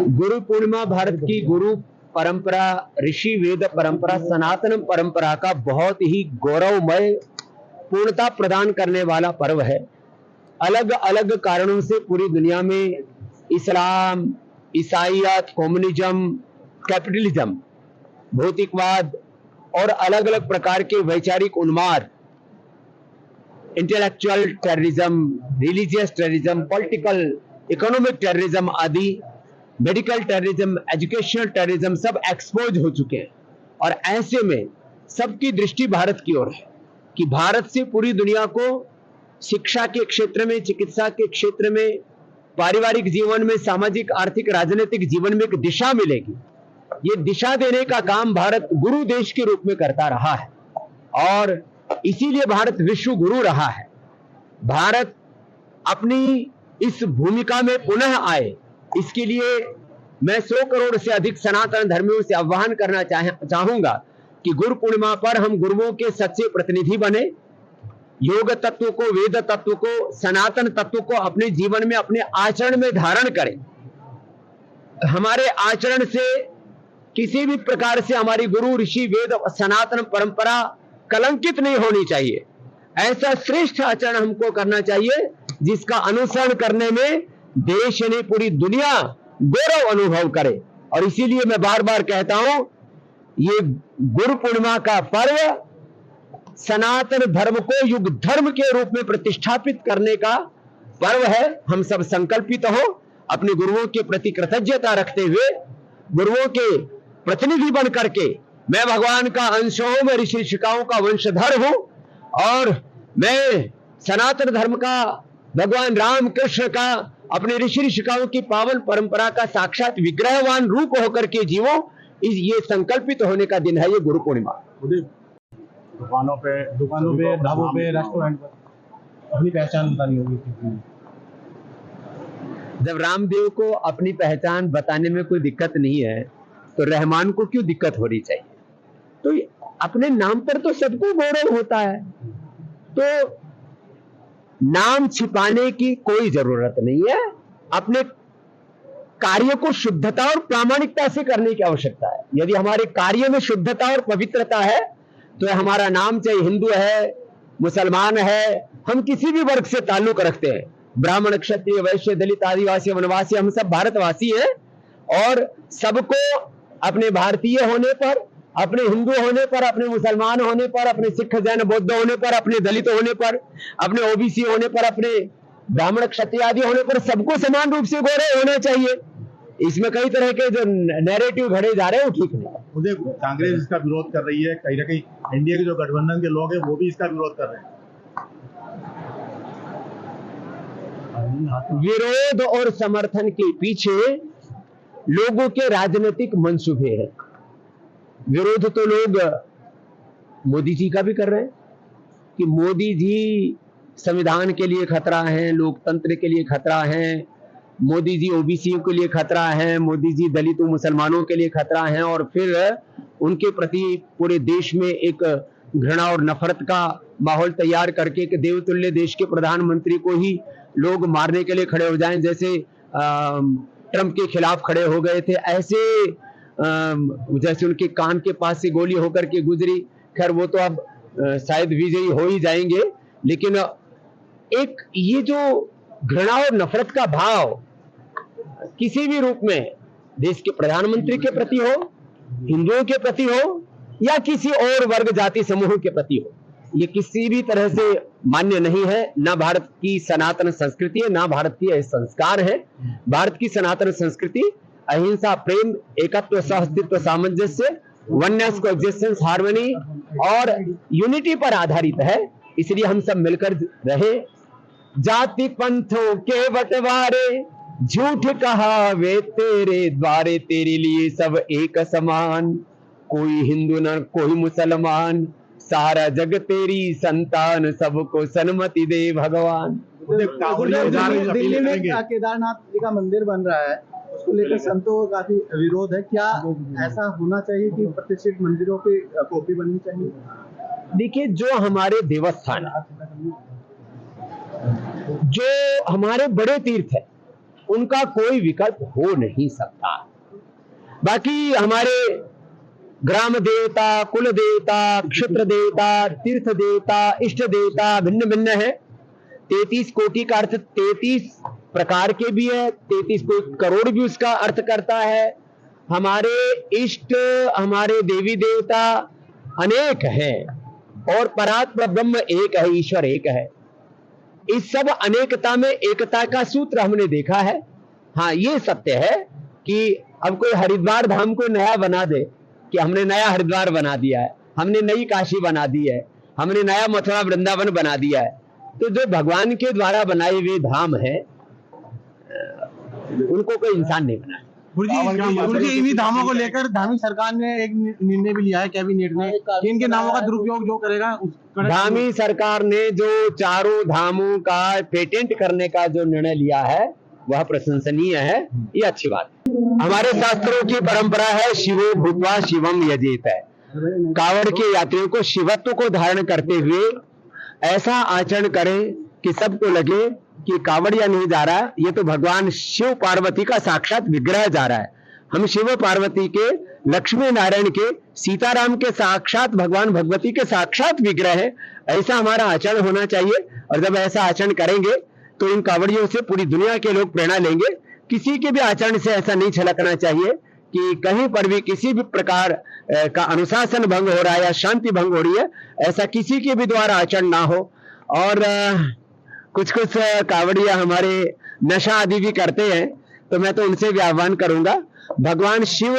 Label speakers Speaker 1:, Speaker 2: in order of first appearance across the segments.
Speaker 1: गुरु पूर्णिमा भारत की गुरु परंपरा, ऋषि वेद परंपरा, सनातन परंपरा का बहुत ही गौरवमय, पूर्णता प्रदान करने वाला पर्व है। अलग अलग कारणों से पूरी दुनिया में इस्लाम, ईसाईयत, कम्युनिज्म, कैपिटलिज्म, भौतिकवाद और अलग अलग प्रकार के वैचारिक उन्माद, intellectual terrorism, religious terrorism, political, economic terrorism आदि, मेडिकल टेररिज्म, एजुकेशनल टेररिज्म सब एक्सपोज हो चुके हैं। और ऐसे में सबकी दृष्टि भारत की ओर है कि भारत से पूरी दुनिया को शिक्षा के क्षेत्र में, चिकित्सा के क्षेत्र में, पारिवारिक जीवन में, सामाजिक, आर्थिक, राजनीतिक जीवन में एक दिशा मिलेगी। ये दिशा देने का काम भारत गुरु देश के रूप में करता रहा है और इसीलिए भारत विश्व गुरु रहा है। भारत अपनी इस भूमिका में पुनः आए, इसके लिए मैं 100 करोड़ से अधिक सनातन धर्मियों से आह्वान करना चाहूंगा कि गुरु पूर्णिमा पर हम गुरुओं के सच्चे प्रतिनिधि बने, योग तत्व को, वेद तत्व को, सनातन तत्व को अपने जीवन में, अपने आचरण में धारण करें। हमारे आचरण से किसी भी प्रकार से हमारी गुरु, ऋषि, वेद और सनातन परंपरा कलंकित नहीं होनी चाहिए। ऐसा श्रेष्ठ आचरण हमको करना चाहिए जिसका अनुसरण करने में देश ने, पूरी दुनिया गौरव अनुभव करे। और इसीलिए मैं बार बार कहता हूं, ये गुरु पूर्णिमा का पर्व सनातन धर्म को युग धर्म के रूप में प्रतिष्ठापित करने का पर्व है। हम सब संकल्पित हो, अपने गुरुओं के प्रति कृतज्ञता रखते हुए, गुरुओं के प्रतिनिधि बन करके, मैं भगवान का अंश हूं, मैं ऋषि ऋषिकाओं का वंशधर हूं और मैं सनातन धर्म का, भगवान राम कृष्ण का, अपने ऋषि ऋषिकाओं की पावन परंपरा का साक्षात विग्रहवान रूप होकर के जीवो। ये संकल्पित होने का दिन है ये गुरु पूर्णिमा।
Speaker 2: दुकानों पे, ढाबों पे, रेस्टोरेंट पर अपनी पहचान बतानी होगी।
Speaker 1: जब रामदेव को अपनी पहचान बताने में कोई दिक्कत नहीं है तो रहमान को क्यों दिक्कत होनी चाहिए? तो अपने नाम पर तो सबको गौरव होता है, तो नाम छिपाने की कोई जरूरत नहीं है। अपने कार्य को शुद्धता और प्रामाणिकता से करने की आवश्यकता है। यदि हमारे कार्य में शुद्धता और पवित्रता है तो हमारा नाम चाहे हिंदू है, मुसलमान है, हम किसी भी वर्ग से ताल्लुक रखते हैं, ब्राह्मण, क्षत्रिय, वैश्य, दलित, आदिवासी, वनवासी, हम सब भारतवासी हैं और सबको अपने भारतीय होने पर, अपने हिंदू होने पर, अपने मुसलमान होने पर, अपने सिख, जैन, बौद्ध होने पर, अपने दलित होने पर, अपने ओबीसी होने पर, अपने ब्राह्मण, क्षत्रिय आदि होने पर सबको समान रूप से गौरव होना चाहिए। इसमें कई तरह के जो नैरेटिव घड़े जा रहे हैं वो ठीक नहीं।
Speaker 2: मुझे कांग्रेस इसका विरोध कर रही है, कहीं ना कहीं इंडिया के जो गठबंधन के लोग हैं वो भी इसका विरोध कर रहे हैं।
Speaker 1: विरोध और समर्थन के पीछे लोगों के राजनीतिक मंसूबे हैं। विरोध तो लोग मोदी जी का भी कर रहे हैं कि मोदी जी संविधान के लिए खतरा है, लोकतंत्र के लिए खतरा है, मोदी जी ओबीसी के लिए खतरा है, मोदी जी दलितों, मुसलमानों के लिए खतरा है, और फिर उनके प्रति पूरे देश में एक घृणा और नफरत का माहौल तैयार करके एक देवतुल्य देश के प्रधानमंत्री को ही लोग मारने के लिए खड़े हो जाएं, जैसे ट्रंप के खिलाफ खड़े हो गए थे। ऐसे जैसे उनके कान के पास से गोली होकर के गुजरी, खैर वो तो अब शायद विजयी हो ही जाएंगे, लेकिन एक ये जो घृणा और नफरत का भाव किसी भी रूप में देश के प्रधानमंत्री के प्रति हो, हिंदुओं के प्रति हो या किसी और वर्ग जाति समूह के प्रति हो, ये किसी भी तरह से मान्य नहीं है। ना भारत की सनातन संस्कृति है, ना भारत की संस्कार है। भारत की सनातन संस्कृति अहिंसा, प्रेम, एकत्व, सहअस्तित्व, सामंजस्य, वननेस, कोएग्जिस्टेंस, हार्मनी और यूनिटी पर आधारित है। इसलिए हम सब मिलकर रहे। जाति पंथों के बंटवारे, झूठ कहावे तेरे द्वारे, तेरे लिए सब एक समान, कोई हिंदू न कोई मुसलमान, सारा जग तेरी संतान, सबको सन्मति दे भगवान।
Speaker 3: दिल्ली में केदारनाथ जी का मंदिर बन रहा है, उसको लेकर संतों का काफी विरोध है। क्या ऐसा होना चाहिए कि प्रतिष्ठित मंदिरों की कॉपी बननी चाहिए?
Speaker 1: देखिए, जो हमारे देवस्थान, जो हमारे बड़े तीर्थ है, उनका कोई विकल्प हो नहीं सकता। बाकी हमारे ग्राम देवता, कुल देवता, क्षेत्र देवता, तीर्थ देवता, इष्ट देवता भिन्न भिन्न है। 33 कोटि का अर्थ 33 प्रकार के भी है, 33 करोड़ भी उसका अर्थ करता है। हमारे इष्ट, हमारे देवी देवता अनेक हैं और परात्पर ब्रह्म एक है, ईश्वर एक है। इस सब अनेकता में एकता का सूत्र हमने देखा है। हाँ, ये सत्य है कि अब कोई हरिद्वार धाम को नया बना दे कि हमने नया हरिद्वार बना दिया है, हमने नई काशी बना दी है, हमने नया मथुरा वृंदावन बना दिया है, तो जो भगवान के द्वारा बनाए हुए धाम है उनको कोई इंसान नहीं बनाया।
Speaker 2: गुरुजी इन्हीं धामों को लेकर धामी सरकार ने एक निर्णय भी लिया है कैबिनेट ने कि इनके नामों का दुरुपयोग जो करेगा
Speaker 1: धामी सरकार ने जो चारों धामों का पेटेंट करने का जो निर्णय लिया है वह प्रशंसनीय है, ये अच्छी बात है। हमारे शास्त्रों की परंपरा है शिवो भूत्वा शिवम यजेत है। कांवड़ के यात्रियों को शिवत्व को धारण करते हुए ऐसा आचरण करें कि सबको लगे कि कांवड़िया नहीं जा रहा, ये तो भगवान शिव पार्वती का साक्षात विग्रह जा रहा है। हम शिव पार्वती के, लक्ष्मी नारायण के, सीताराम के साक्षात भगवान भगवती के साक्षात विग्रह है, ऐसा हमारा आचरण होना चाहिए। और जब ऐसा आचरण करेंगे तो इन कांवड़ियों से पूरी दुनिया के लोग प्रेरणा लेंगे। किसी के भी आचरण से ऐसा नहीं छलकना चाहिए कि कहीं पर भी किसी भी प्रकार का अनुशासन भंग हो रहा है या शांति भंग हो रही है, ऐसा किसी के भी द्वारा आचरण ना हो। और कुछ कांवड़िया हमारे नशा आदि भी करते हैं, तो मैं तो उनसे भी आह्वान करूंगा, भगवान शिव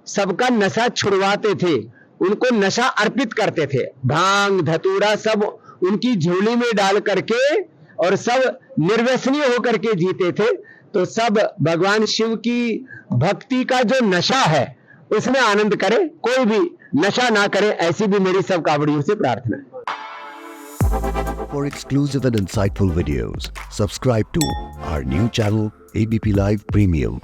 Speaker 1: सबका नशा छुड़वाते थे, उनको नशा अर्पित करते थे, भांग धतूरा सब उनकी झोली में डाल करके और सब निर्व्यसनी होकर के जीते थे। तो सब भगवान शिव की भक्ति का जो नशा है उसमें आनंद करे, कोई भी नशा ना करे, ऐसी भी मेरी सब कांवड़ियों से प्रार्थना है।
Speaker 4: For exclusive and insightful videos, subscribe to our new channel ABP Live Premium.